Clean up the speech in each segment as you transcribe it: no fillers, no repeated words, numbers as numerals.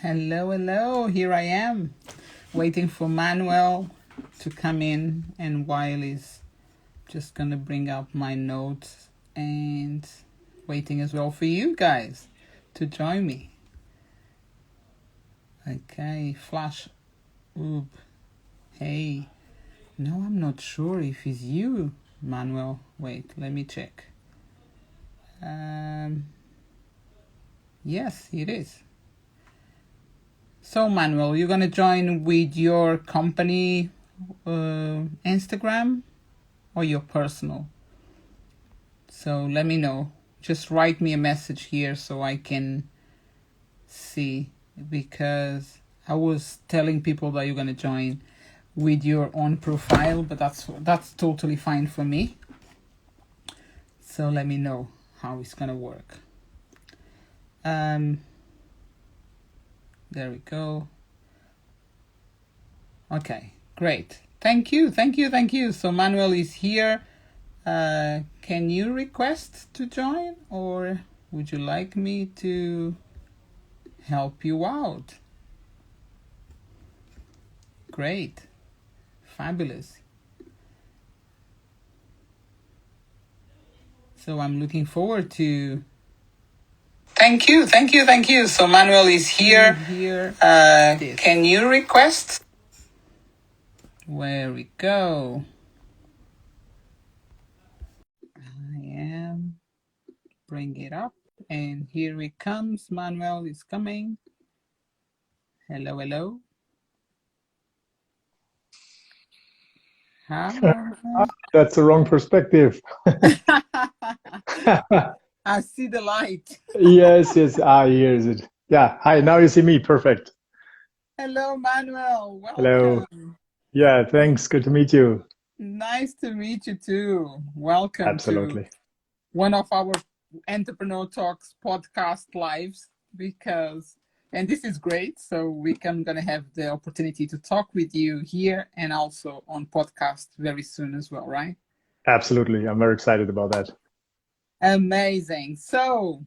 Hello, hello. Here I am, waiting for Manuel to come in, and while he's just gonna bring up my notes and waiting as well for you guys to join me. Okay, flash. Oop. Hey. No, I'm not sure if it's you, Manuel. Wait, let me check. Yes, it is. So, Manuel, you're gonna join with your company Instagram or your personal? So let me know. Just write me a message here so I can see, because I was telling people that you're gonna join with your own profile, but that's totally fine for me. So let me know how it's gonna work. There we go. Okay, great. Thank you. So Manuel is here. Can you request to join, or would you like me to help you out? Great. Fabulous. So I'm looking forward to... Thank you. So Manuel is here. Can you request? Where we go. I am. Bring it up. And here it comes. Manuel is coming. Hello, hello. Hi. That's the wrong perspective. I see the light. Yes. Here is it. Yeah. Hi. Now you see me. Perfect. Hello, Manuel. Hello. Welcome. Yeah. Thanks. Good to meet you. Nice to meet you too. Welcome to Absolutely. one of our Entrepreneur Talks podcast lives, and this is great. So gonna have the opportunity to talk with you here and also on podcast very soon as well, right? Absolutely. I'm very excited about that. Amazing. So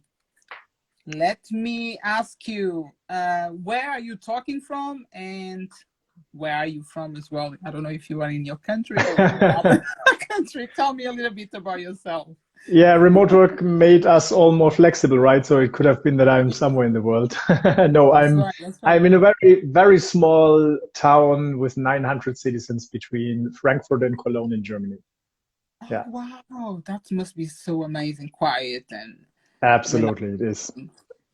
let me ask you, where are you talking from, and where are you from as well? I don't know if you are in your country or in another country. Tell me a little bit about yourself. Yeah. Remote work made us all more flexible, right? So it could have been that I'm somewhere in the world. No, That's I'm right. I'm in a very, very small town with 900 citizens between Frankfurt and Cologne in Germany. Oh, Yeah. wow. That must be so amazing, quiet and Absolutely. It is. relaxing.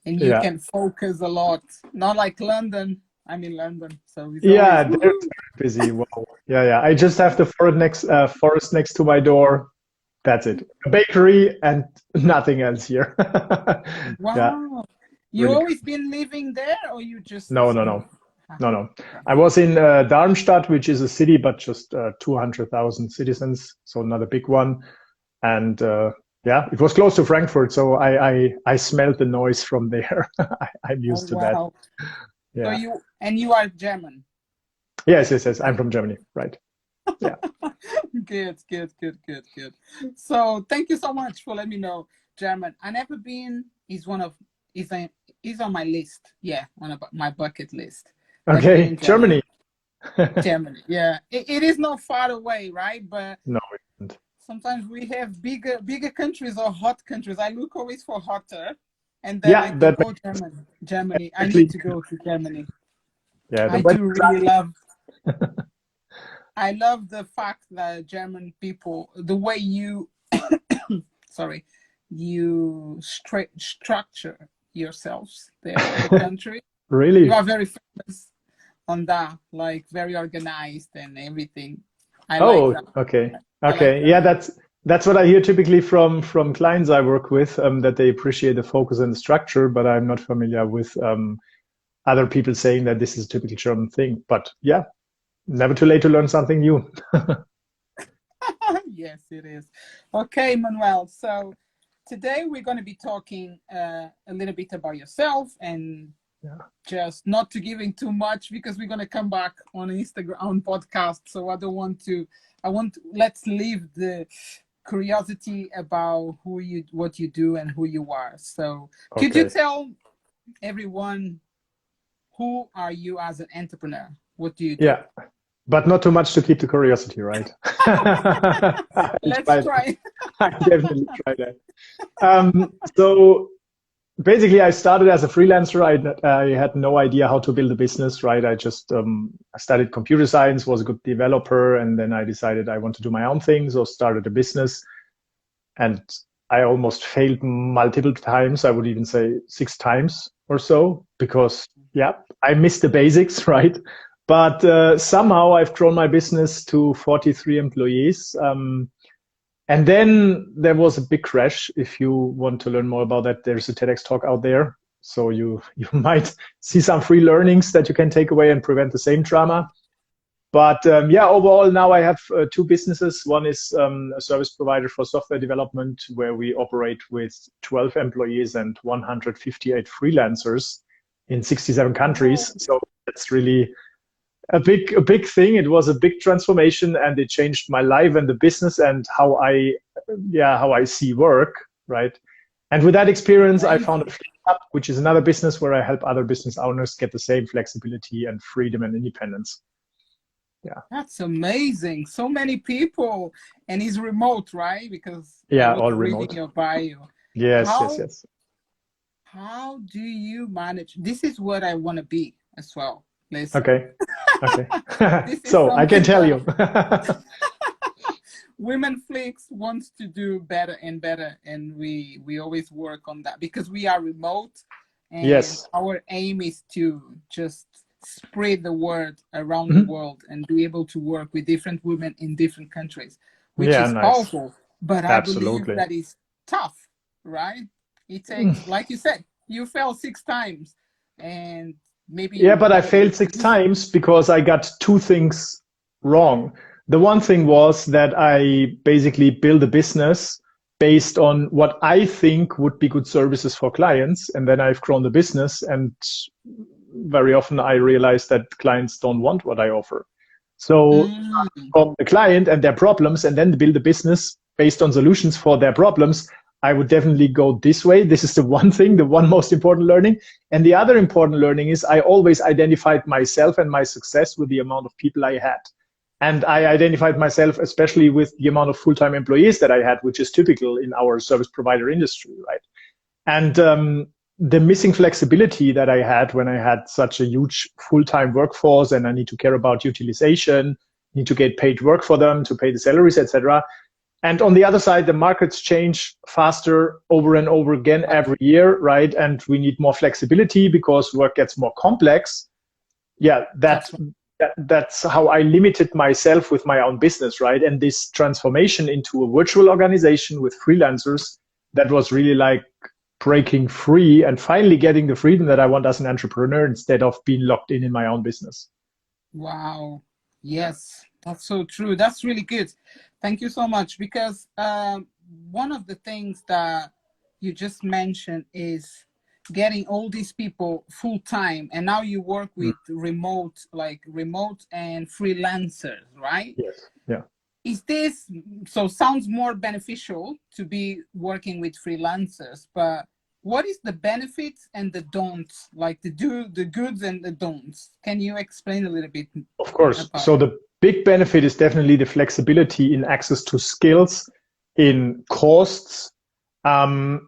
And you Yeah. can focus a lot. Not like London. I'm in London, so it's always Yeah, they're woo. very busy. Wow. Yeah. I just have the forest next to my door. That's it. A bakery and nothing else here. Yeah, Wow. You really. always been living there, or you just No, no, moved? no, Ah, no, no. okay. I was in Darmstadt, which is a city, but just 200,000 citizens, so not a big one. And yeah, it was close to Frankfurt, so I smelled the noise from there. I'm Oh, used to that. wow. So Yeah. you are German. Yes. I'm from Germany, right? Yeah. Good. So thank you so much for letting me know. German. I never been. Is a, is on my list. Yeah, on my bucket list. Never been Okay, in Germany. Germany. Germany. Yeah, it is not far away, right? But No, it isn't. sometimes we have bigger countries or hot countries. I look always for hotter, and then I Yeah, think, that oh, Germany. I need actually, to go to Germany. yeah, the I weather. do really love. I love the fact that German people, the way you, sorry, you structure yourselves there in the country. You Really? are very famous on that, like very organized and everything. I like Oh, that. okay. I like Okay. that. Yeah, that's what I hear typically from clients I work with, that they appreciate the focus and the structure, but I'm not familiar with other people saying that this is a typical German thing. But yeah, never too late to learn something new. Yes, it is. Okay, Manuel. So today we're going to be talking a little bit about yourself, and Yeah. just not to giving too much, because we're going to come back on Instagram on podcast. So I don't want to. Let's leave the curiosity about what you do and who you are. So could you Okay. tell everyone who are you as an entrepreneur? What do you do? Yeah, but not too much to keep the curiosity, right? I'll Let's try that. try. I definitely try that. So basically, I started as a freelancer. I had no idea how to build a business, right? I just I studied computer science, was a good developer, and then I decided I want to do my own thing, so started a business. And I almost failed multiple times. I would even say 6 times or so, because yeah, I missed the basics, right? But somehow I've grown my business to 43 employees. And then there was a big crash. If you want to learn more about that, there's a TEDx talk out there. So you might see some free learnings that you can take away and prevent the same drama. But yeah, overall, now I have 2 businesses. One is a service provider for software development, where we operate with 12 employees and 158 freelancers in 67 countries. So that's really a big thing. It was a big transformation, and it changed my life and the business and how I see work, right? And with that experience, I founded Flix, which is another business where I help other business owners get the same flexibility and freedom and independence. Yeah, That's amazing. So many people, and he's remote, right? Because yeah, I was all reading remote. your bio. Yes, yes, How yes. how do you manage? This is what I want to be as well. Listen, Okay, okay. this is So I can something tell that you. womenflix wants to do better and better, and we always work on that because we are remote, and Yes. our aim is to just spread the word around the world and be able to work with different women in different countries, which Yeah, is nice. powerful. But I believe Absolutely. that is tough, right? It takes, like you said, you fell 6 times, and maybe Yeah, but I that failed 6 times because I got 2 things wrong. The one thing was that I basically built a business based on what I think would be good services for clients. And then I've grown the business, and very often I realize that clients don't want what I offer. So from the client and their problems, and then build a business based on solutions for their problems, I would definitely go this way. This is the one thing, the one most important learning. And the other important learning is I always identified myself and my success with the amount of people I had. And I identified myself especially with the amount of full-time employees that I had, which is typical in our service provider industry, right? And the missing flexibility that I had when I had such a huge full-time workforce, and I need to care about utilization, need to get paid work for them, to pay the salaries, etc. And on the other side, the markets change faster over and over again every year, right? And we need more flexibility because work gets more complex. Yeah, that's how I limited myself with my own business, right? And this transformation into a virtual organization with freelancers, that was really like breaking free and finally getting the freedom that I want as an entrepreneur instead of being locked in my own business. Wow. Yes, that's so true. That's really good. Thank you so much. Because one of the things that you just mentioned is getting all these people full time, and now you work with remote and freelancers, right? Yes. Yeah. Is this so? Sounds more beneficial to be working with freelancers, but what is the benefits and the don'ts, like the goods and the don'ts? Can you explain a little bit Of course. about So the big benefit is definitely the flexibility in access to skills, in costs, and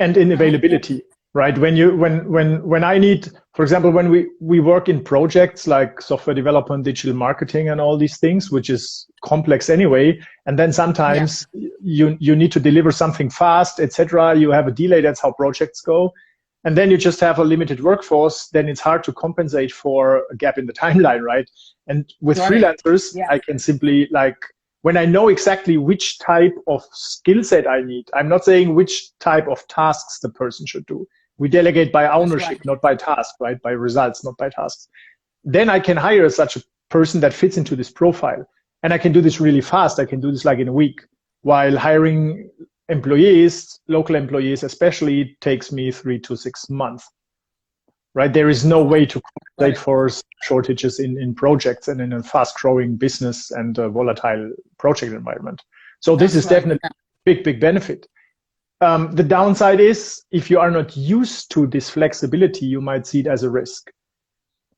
in availability, right? When I need, for example, when we work in projects like software development, digital marketing, and all these things, which is complex anyway, and then sometimes you need to deliver something fast, etc. You have a delay. That's how projects go. And then you just have a limited workforce, then it's hard to compensate for a gap in the timeline, right? And with freelancers, I can simply, like, when I know exactly which type of skill set I need, I'm not saying which type of tasks the person should do. We delegate by ownership, not by task, right? By results, not by tasks. Then I can hire such a person that fits into this profile. And I can do this really fast. I can do this like in a week. While hiring employees, local employees especially, takes me 3 to 6 months, right? There is no way to compensate for shortages in projects and in a fast growing business and a volatile project environment. So this is definitely a big benefit. The downside is if you are not used to this flexibility, you might see it as a risk.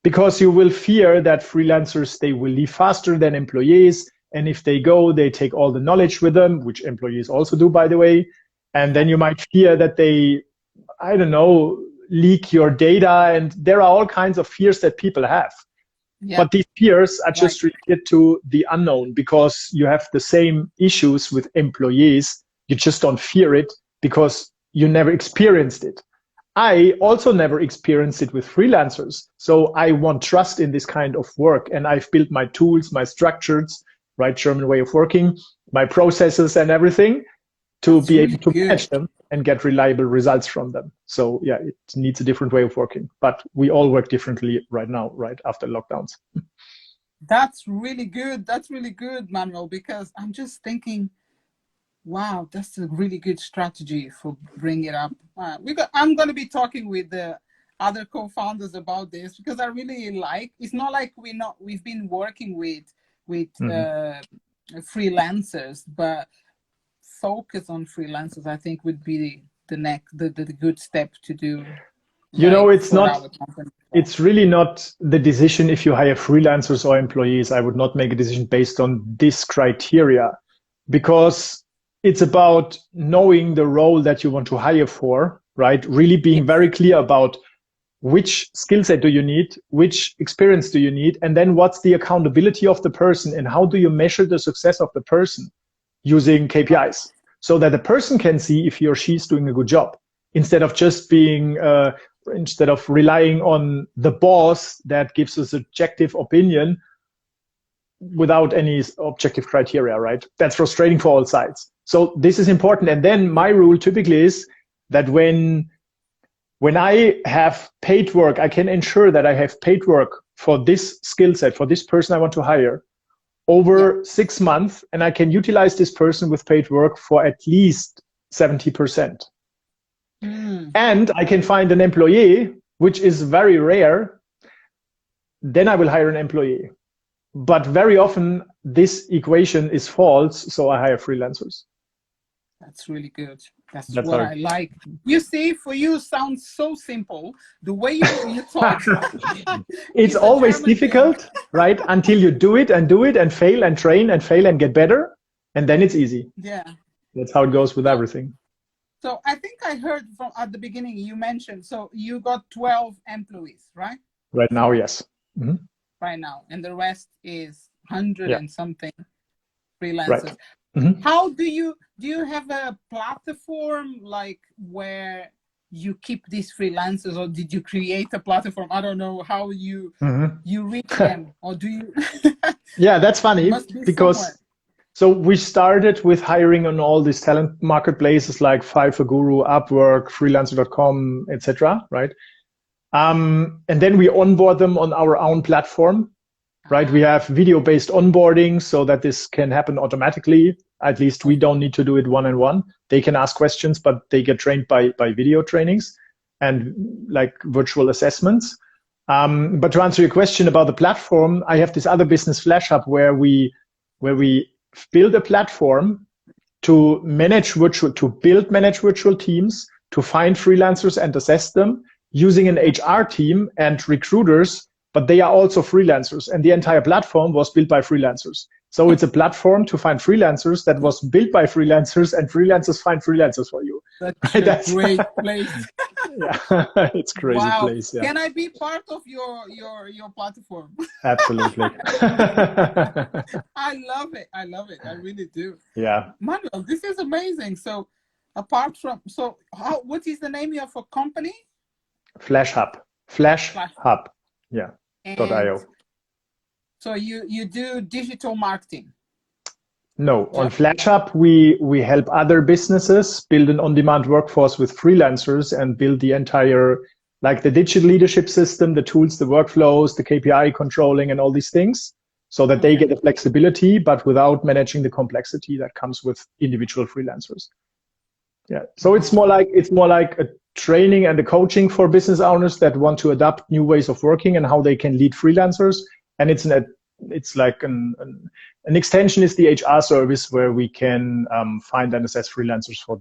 because you will fear that freelancers, they will leave faster than employees. And if they go, they take all the knowledge with them, which employees also do, by the way. And then you might fear that they, I don't know, leak your data. And there are all kinds of fears that people have. Yeah. But these fears are just related to the unknown, because you have the same issues with employees. You just don't fear it because you never experienced it. I also never experienced it with freelancers. So I want trust in this kind of work. And I've built my tools, my structures, right, German way of working, my processes and everything to be able to manage them and get reliable results from them. So yeah, it needs a different way of working, but we all work differently right now, right after lockdowns. That's really good. That's really good, Manuel, because I'm just thinking, wow, that's a really good strategy for bringing it up. I'm going to be talking with the other co-founders about this, because I really like, it's not like we've been working with freelancers, but focus on freelancers, I think, would be the good step to do. You know, it's really not the decision if you hire freelancers or employees. I would not make a decision based on this criteria, because it's about knowing the role that you want to hire for, right? Really being very clear about which skill set do you need, which experience do you need, and then what's the accountability of the person, and how do you measure the success of the person using KPIs, so that the person can see if he or she is doing a good job, instead of just instead of relying on the boss that gives us objective opinion without any objective criteria, right? That's frustrating for all sides. So this is important. And then my rule typically is that when I have paid work, I can ensure that I have paid work for this skill set, for this person I want to hire, over 6 months, and I can utilize this person with paid work for at least 70%. And I can find an employee, which is very rare, then I will hire an employee. But very often this equation is false, so I hire freelancers. That's really good. That's what I like. You see, for you sounds so simple. The way you talk. It's always difficult, right? Until you do it and fail and train and fail and get better. And then it's easy. Yeah. That's how it goes with everything. So I think I heard from at the beginning, you mentioned, so you got 12 employees, right? Right now, yes. Mm-hmm. Right now. And the rest is 100 and something freelancers. Right. Mm-hmm. How do you have a platform like where you keep these freelancers, or did you create a platform? I don't know how you reach them, or do you? Yeah, that's funny, because somewhere. So we started with hiring on all these talent marketplaces like Fiverr, Guru, Upwork, freelancer.com, etc. Right? And then we onboard them on our own platform. Right, we have video-based onboarding so that this can happen automatically. At least we don't need to do it one-on-one. They can ask questions, but they get trained by video trainings and like virtual assessments. But to answer your question about the platform, I have this other business, Flash Hub, where we build a platform to manage virtual teams, to find freelancers and assess them using an HR team and recruiters. But they are also freelancers, and the entire platform was built by freelancers. So it's a platform to find freelancers that was built by freelancers, and freelancers find freelancers for you. That's a great place. Yeah, it's a crazy place. Yeah. Can I be part of your platform? Absolutely. I love it. I really do. Yeah. Manuel, this is amazing. So apart from, what is the name of your company? Flash Hub. Flash Hub. Yeah. .io. So you do digital marketing? No, on Flash Hub, we help other businesses build an on-demand workforce with freelancers and build the entire, like the digital leadership system, the tools, the workflows, the KPI controlling and all these things, so that they get the flexibility, but without managing the complexity that comes with individual freelancers. Yeah. So it's more like a training and a coaching for business owners that want to adopt new ways of working and how they can lead freelancers. And it's like an extension is the HR service where we can find and assess freelancers for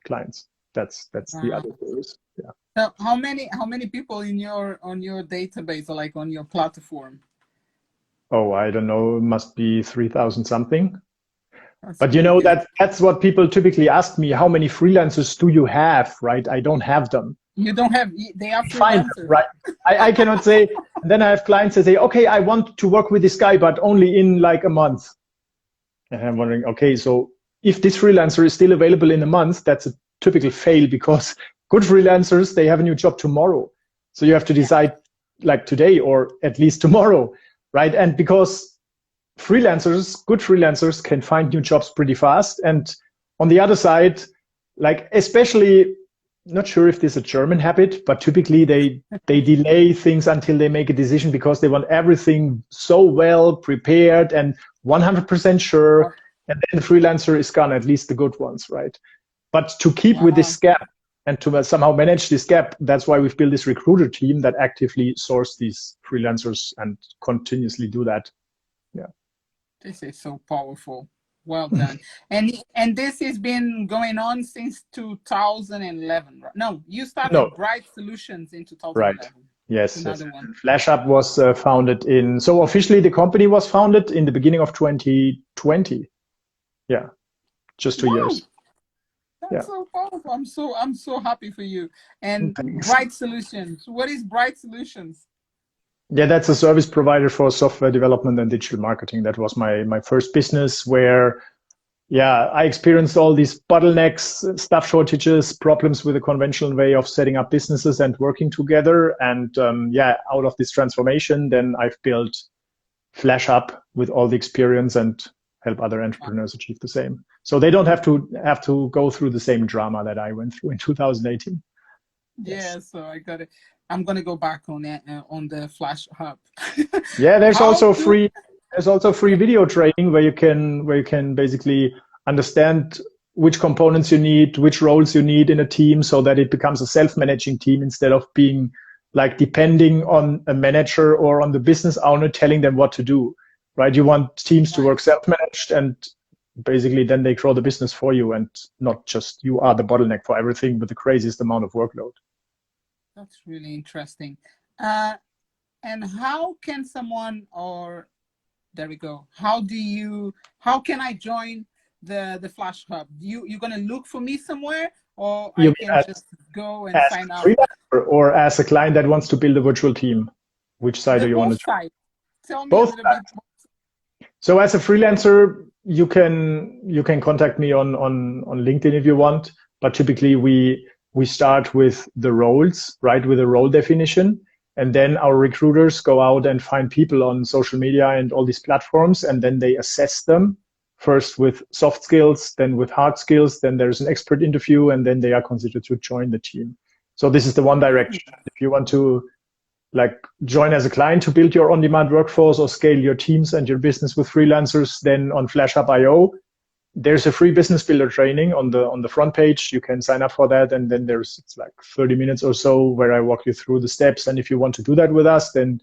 clients. That's the Wow. other service. Yeah. So how many people in your on your database or like on your platform? Oh, I don't know, it must be 3,000 something. That's But you really know good. that's what people typically ask me, how many freelancers do you have, right? I don't have them. You don't have they are Find them, freelancers. right? I cannot say, and then I have clients that say, okay, I want to work with this guy, but only in like a month. And I'm wondering, okay, so if this freelancer is still available in a month, that's a typical fail because good freelancers, they have a new job tomorrow. So you have to Yeah. decide like today or at least tomorrow, right? And because freelancers, good freelancers can find new jobs pretty fast. And on the other side, like especially, not sure if this is a German habit, but typically they delay things until they make a decision because they want everything so well prepared and 100% sure. Oh, And then the freelancer is gone, at least the good ones, right? But to keep with this wow. gap and to somehow manage this gap, that's why we've built this recruiter team that actively source these freelancers and continuously do that. Yeah. This is so powerful. Well done. And this has been going on since 2011. Right? No, you No, started Bright Solutions in right. 2011. It's Yes, yes. another one. FlashUp was founded in, so officially the company was founded in the beginning of 2020. Yeah, just 2 years. Wow, Yeah, that's so powerful. I'm so happy for you. And thanks. Bright Solutions. What is Bright Solutions? Yeah, that's a service provider for software development and digital marketing. That was my first business where, yeah, I experienced all these bottlenecks, staff shortages, problems with the conventional way of setting up businesses and working together. And yeah, out of this transformation, then I've built FlashUp with all the experience and help other entrepreneurs achieve the same. So they don't have to go through the same drama that I went through in 2018. Yes. Yeah, so I got it. I'm gonna go back on it on the Flash Hub. Yeah, How do there's also free yeah, video training where you can basically understand which components you need, which roles you need in a team so that it becomes a self-managing team instead of being like depending on a manager or on the business owner telling them what to do. Right? You want teams to right. work self-managed and basically then they grow the business for you and not just you are the bottleneck for everything with the craziest amount of workload. That's really interesting. Uh, and how can someone or there we go. How can I join the Flash Hub? You're gonna look for me somewhere or You I mean can just go and as sign a up? freelancer or as a client that wants to build a virtual team? Which side do The you want to both join? sides. Tell me a Both little bit. sides. So as a freelancer, you can contact me on LinkedIn if you want. But typically we start with the roles, right? With a role definition. And then our recruiters go out and find people on social media and all these platforms, and then they assess them first with soft skills, then with hard skills, then there's an expert interview, and then they are considered to join the team. So this is the one direction. If you want to like join as a client to build your on-demand workforce or scale your teams and your business with freelancers, then on FlashUp.io, there's a free business builder training on the front page. You can sign up for that, and then it's like 30 minutes or so where I walk you through the steps. And if you want to do that with us, then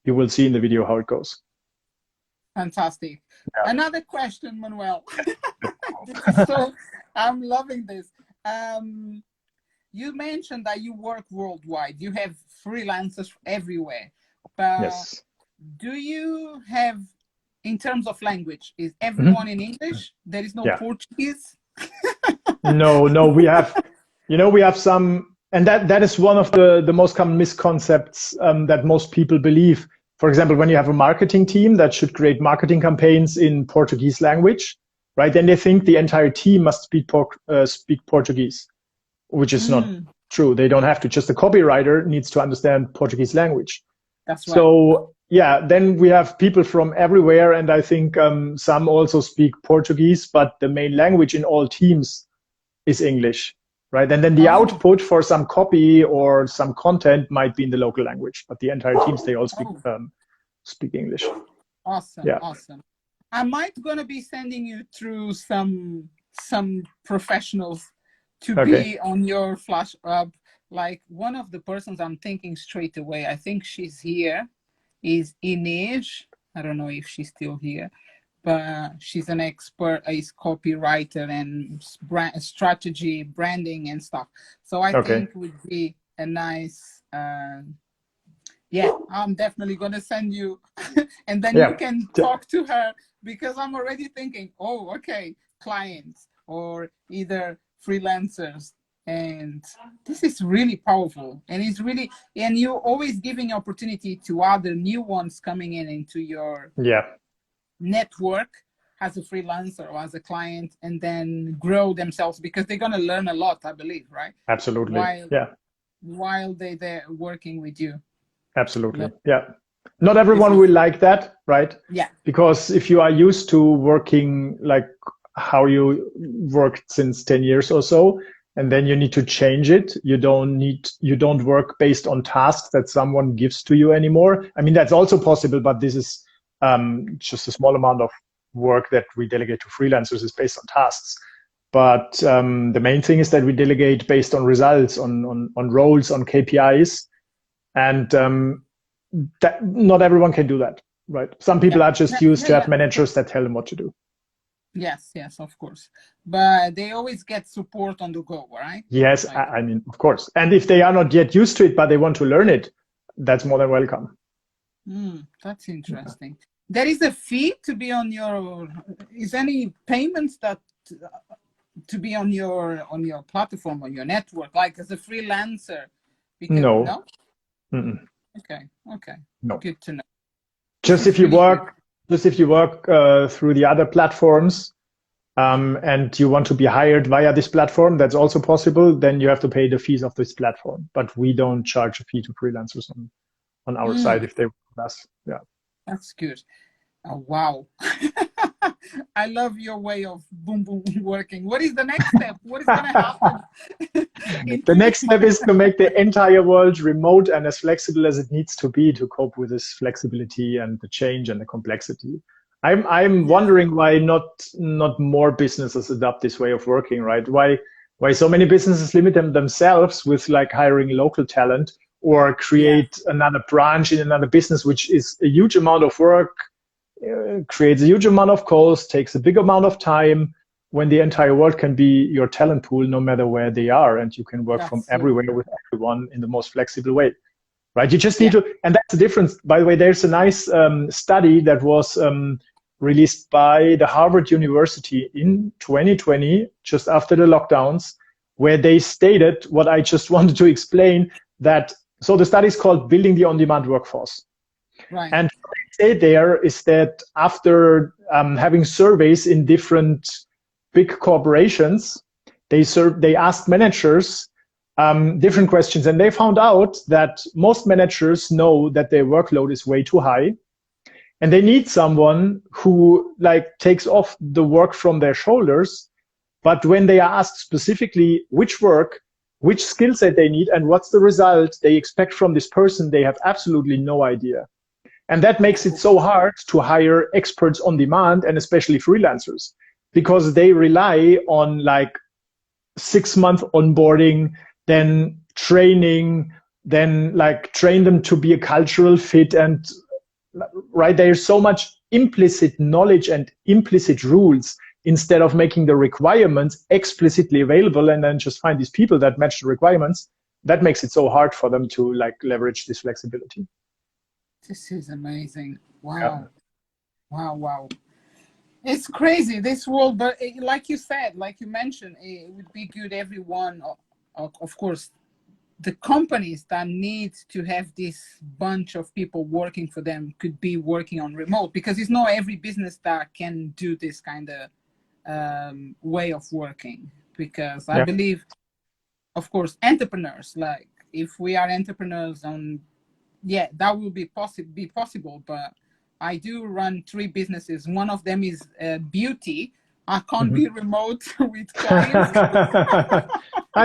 you will see in the video how it goes. Fantastic. Yeah. Another question, Manuel. This is so I'm loving this. Um, you mentioned that you work worldwide. You have freelancers everywhere. But Yes. do you have, in terms of language, is Mhm. everyone in English? There is no Yeah. Portuguese? No, no, we have some, and that is one of the most common misconceptions that most people believe. For example, when you have a marketing team that should create marketing campaigns in Portuguese language, right? Then they think the entire team must speak Portuguese, which is not Mm, true. They don't have to. Just the copywriter needs to understand Portuguese language. that's right. So yeah, then we have people from everywhere, and I think some also speak Portuguese, but the main language in all teams is English, right? And then the Oh, output for some copy or some content might be in the local language, but the entire teams they all oh, speak English. awesome, Yeah. awesome. I might gonna be sending you through some professionals to Okay. be on your Flash Hub. Like one of the persons I'm thinking straight away, I think she's here, is Inês. I don't know if she's still here, but she's an expert, is copywriter and strategy, branding and stuff. So I Okay. think it would be a nice, yeah, I'm definitely going to send you and then you can talk to her, because I'm already thinking, oh, okay, clients or either freelancers. And this is really powerful, and it's really, and you're always giving opportunity to other new ones coming in into your network as a freelancer or as a client, and then grow themselves, because they're going to learn a lot, I believe, right? Absolutely. While they're working with you. Absolutely. Yeah. Not everyone will like that, right? Yeah. Because if you are used to working like how you worked since 10 years or so, and then you need to change it, you don't work based on tasks that someone gives to you anymore. I mean, that's also possible, but this is just a small amount of work that we delegate to freelancers is based on tasks. But the main thing is that we delegate based on results, on roles, on KPIs. And that not everyone can do that, right? Some people are just used to have managers that tell them what to do. Yes, of course. But they always get support on the go, right? Yes, I mean, of course. And if they are not yet used to it, but they want to learn it, that's more than welcome. That's interesting. Yeah. There is a fee to be on your, is any payments that to be on your platform, on your network, like as a freelancer? Because, no? Okay. No. Good to know. Just if you work through the other platforms, and you want to be hired via this platform, that's also possible. Then you have to pay the fees of this platform. But we don't charge a fee to freelancers on our side if they work with us. Yeah. That's good. Oh, wow. I love your way of boom working. What is the next step? What is going to happen? The next step is to make the entire world remote and as flexible as it needs to be to cope with this flexibility and the change and the complexity. I'm wondering why not more businesses adopt this way of working, right? Why so many businesses limit themselves with like hiring local talent or create another branch in another business, which is a huge amount of work, creates a huge amount of cost, takes a big amount of time, when the entire world can be your talent pool no matter where they are, and you can work from everywhere with everyone in the most flexible way, right? You just need to, and that's the difference. By the way, there's a nice study that was released by the Harvard University in 2020, just after the lockdowns, where they stated what I just wanted to explain, that, so the study is called Building the On-Demand Workforce. Right. And what they say there is that after having surveys in different big corporations, they asked managers different questions, and they found out that most managers know that their workload is way too high, and they need someone who like takes off the work from their shoulders. But when they are asked specifically which skill set they need and what's the result they expect from this person, they have absolutely no idea. And that makes it so hard to hire experts on demand, and especially freelancers, because they rely on like 6-month onboarding, then training, then like train them to be a cultural fit. And right, there's so much implicit knowledge and implicit rules, instead of making the requirements explicitly available and then just find these people that match the requirements. That makes it so hard for them to like leverage this flexibility. This is amazing. Wow. Yeah. Wow. It's crazy, this world, but like you said, like you mentioned, it would be good everyone, of course, the companies that need to have this bunch of people working for them could be working on remote, because it's not every business that can do this kind of way of working. Because I believe, of course, entrepreneurs, like if we are entrepreneurs that will be possible, but I do run 3 businesses. One of them is beauty. I can't be remote with clients.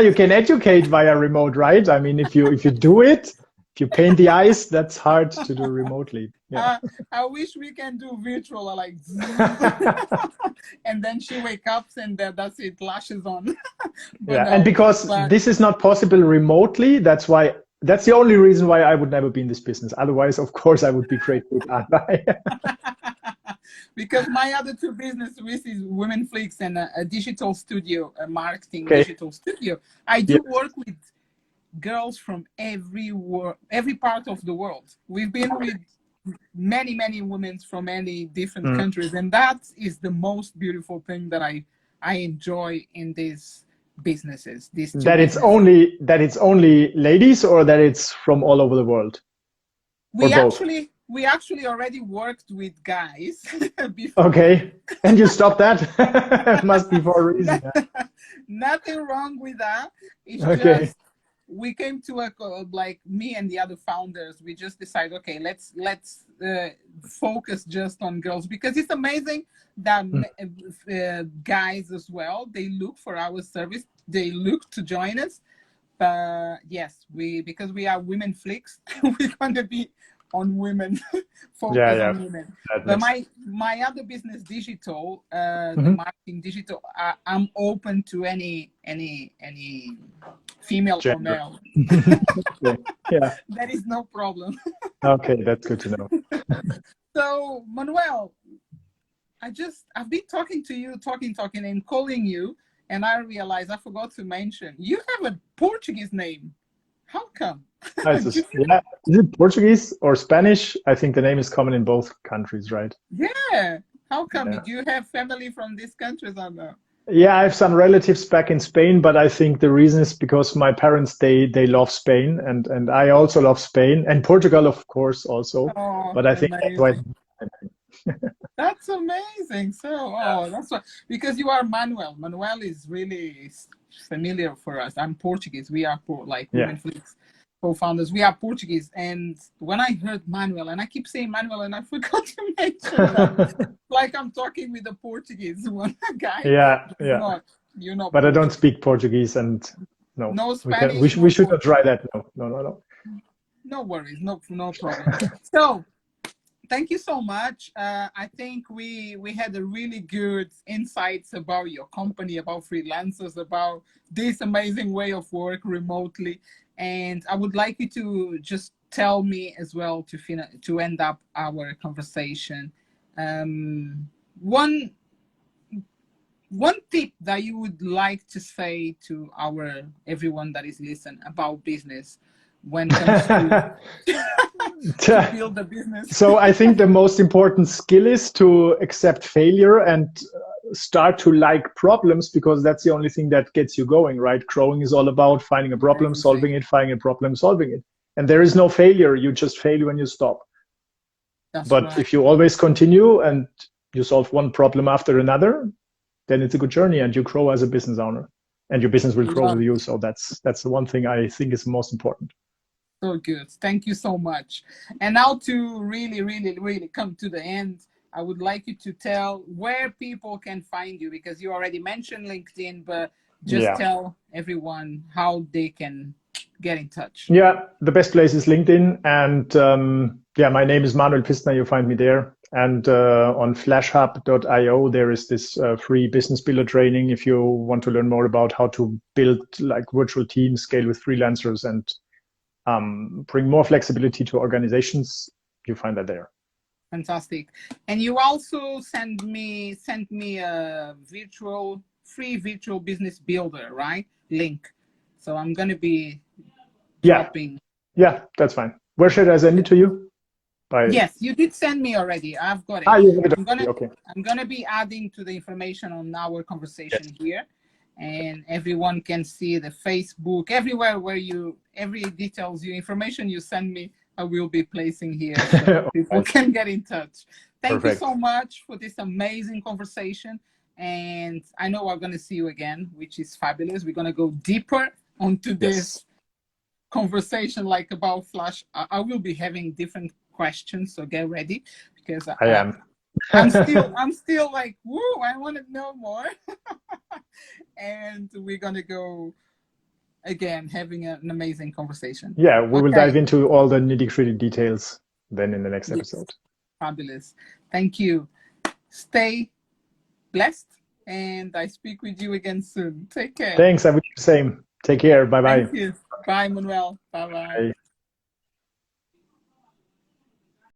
You can educate via remote, right? I mean, if you do it, if you paint the eyes, that's hard to do remotely. Yeah. I wish we can do virtual, like, and then she wakes up and that's it, lashes on. And because this is not possible remotely, that's the only reason why I would never be in this business. Otherwise, of course, I would be great with Anna. Because my other two businesses is womenflix and a digital studio, a marketing Okay. digital studio. I Yeah. do work with girls from every part of the world. We've been with many women from many different countries, and that is the most beautiful thing that I enjoy in these businesses. These two That businesses. it's only ladies, or that it's from all over the world, or both? We actually already worked with guys before. Okay. And you stop that? Must be for a reason. Nothing wrong with that. It's Okay. just we came to a like me and the other founders. We just decided, okay, let's focus just on girls, because it's amazing that guys as well, they look for our service, they look to join us. But yes, because we are womenflix, we're going to be on women, focus Yeah. on women. That But makes my other business, digital, the Mhm. marketing digital, I'm open to any female or Gender. male. Okay. Yeah. That is no problem. Okay, that's good to know. So Manuel, I've been talking to you, talking, and calling you, and I realized I forgot to mention you have a Portuguese name. How come? Yeah. Is it Portuguese or Spanish? I think the name is common in both countries, right? Yeah. How come? Yeah. Do you have family from these countries or no? Yeah, I have some relatives back in Spain, but I think the reason is because my parents they love Spain, and I also love Spain and Portugal, of course, also. Oh, But I think that's why. amazing. That's amazing. So, oh, that's why, because you are Manuel. Manuel is really familiar for us. I'm Portuguese. We are like Yeah. womenflix co-founders. We are Portuguese. And when I heard Manuel, and I keep saying Manuel, and I forgot to mention that, like I'm talking with a Portuguese one guy. Yeah. It's not, you're not But I don't Portuguese. speak Portuguese, and no, No we can. We, Spanish, we no should not Portuguese. try that. No. No worries, no problem. So thank you so much. I think we had a really good insights about your company, about freelancers, about this amazing way of work remotely. And I would like you to just tell me as well to end up our conversation. One one tip that you would like to say to everyone that is listening about business when it comes to build a business. So I think the most important skill is to accept failure and start to like problems, because that's the only thing that gets you going, right? Growing is all about finding a problem, solving it, finding a problem, solving it. And there is no failure. You just fail when you stop. But right. if you always continue and you solve one problem after another, then it's a good journey and you grow as a business owner, and your business will grow with you. So that's the one thing I think is most important. So good. Thank you so much. And now to really come to the end, I would like you to tell where people can find you, because you already mentioned LinkedIn, but just tell everyone how they can get in touch. Yeah, the best place is LinkedIn. And my name is Manuel Pistner. You find me there. And on flashhub.io, there is this free business builder training. If you want to learn more about how to build like virtual teams, scale with freelancers, and bring more flexibility to organizations, you find that there. Fantastic. And you also sent me a free virtual business builder, right? Link. So I'm going to be dropping. Yeah, that's fine. Where should I send it to you? Yes, you did send me already. I've got it. I'm gonna be adding to the information on our conversation here, and everyone can see the Facebook everywhere where every information you send me, I will be placing here, so people can get in touch. Thank you so much for this amazing conversation, and I know we're gonna see you again, which is fabulous. We're gonna go deeper onto this conversation, like about Flash. I will be having different questions, so get ready, because I'm still like, woo, I want to know more. And we're gonna go again having an amazing conversation. Yeah, we will dive into all the nitty-gritty details then in the next episode. Fabulous. Thank you. Stay blessed, and I speak with you again soon. Take care. Thanks. I wish you the same. Take care. Bye-bye. Thank you. Bye, Manuel. Bye-bye.